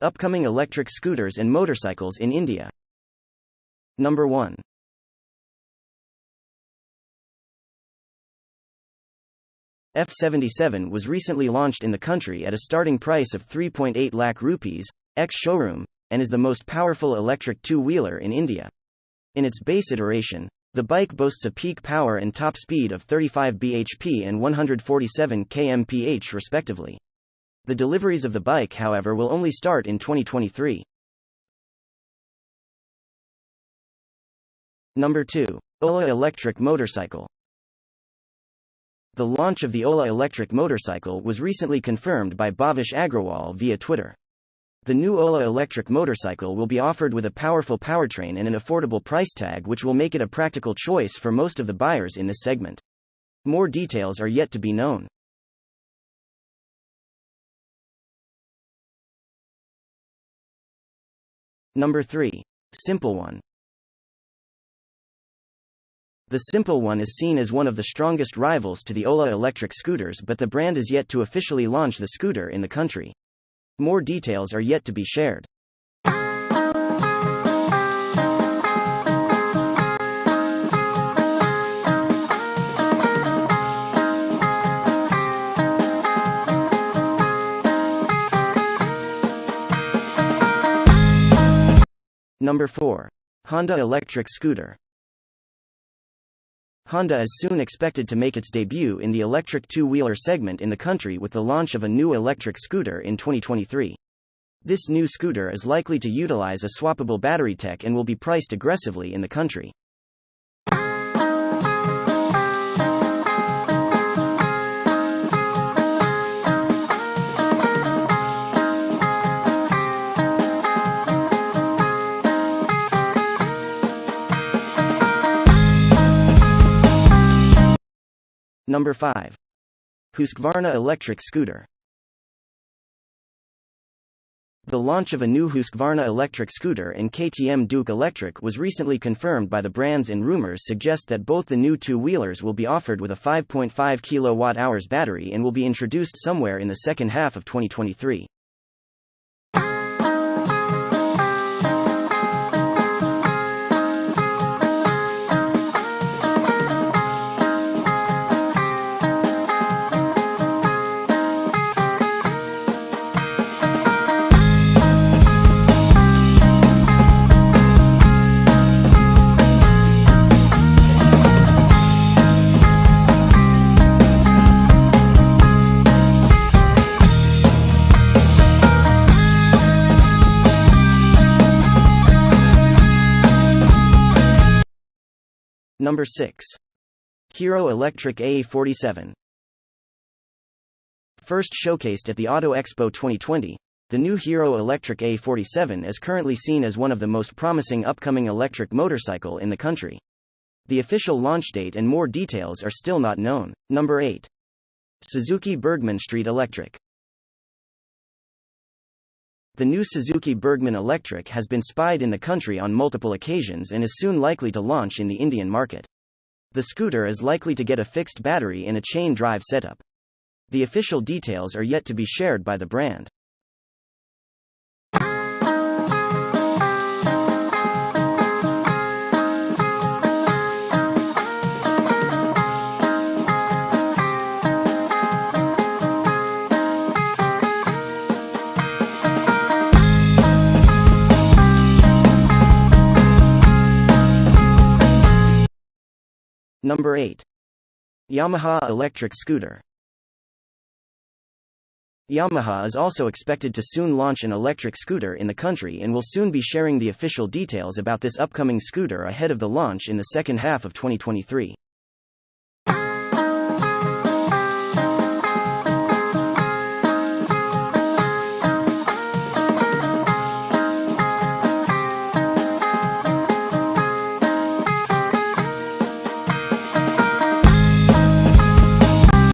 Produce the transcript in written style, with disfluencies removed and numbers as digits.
Upcoming electric scooters and motorcycles in India. Number 1. F77 was recently launched in the country at a starting price of 3.8 lakh rupees, ex-showroom, and is the most powerful electric two-wheeler in India. In its base iteration, the bike boasts a peak power and top speed of 35 bhp and 147 kmph respectively. The deliveries of the bike, however, will only start in 2023. Number 2. Ola electric motorcycle. The launch of the Ola electric motorcycle was recently confirmed by Bhavish Agrawal via Twitter. The new Ola electric motorcycle will be offered with a powerful powertrain and an affordable price tag, which will make it a practical choice for most of the buyers in this segment. More details are yet to be known. Number 3. Simple One. The Simple One is seen as one of the strongest rivals to the Ola electric scooters, but the brand is yet to officially launch the scooter in the country. More details are yet to be shared. Number 4. Honda electric scooter. Honda is soon expected to make its debut in the electric two-wheeler segment in the country with the launch of a new electric scooter in 2023. This new scooter is likely to utilize a swappable battery tech and will be priced aggressively in the country. Number 5. Husqvarna electric scooter. The launch of a new Husqvarna electric scooter and KTM Duke Electric was recently confirmed by the brands, and rumors suggest that both the new two-wheelers will be offered with a 5.5 kWh battery and will be introduced somewhere in the second half of 2023. Number 6. Hero Electric A47. First showcased at the Auto Expo 2020, the new Hero Electric A47 is currently seen as one of the most promising upcoming electric motorcycle in the country. The official launch date and more details are still not known. Number 8. Suzuki Bergman Street Electric. The new Suzuki Bergman Electric has been spied in the country on multiple occasions and is soon likely to launch in the Indian market. The scooter is likely to get a fixed battery and a chain drive setup. The official details are yet to be shared by the brand. Number 8. Yamaha electric scooter. Yamaha is also expected to soon launch an electric scooter in the country and will soon be sharing the official details about this upcoming scooter ahead of the launch in the second half of 2023.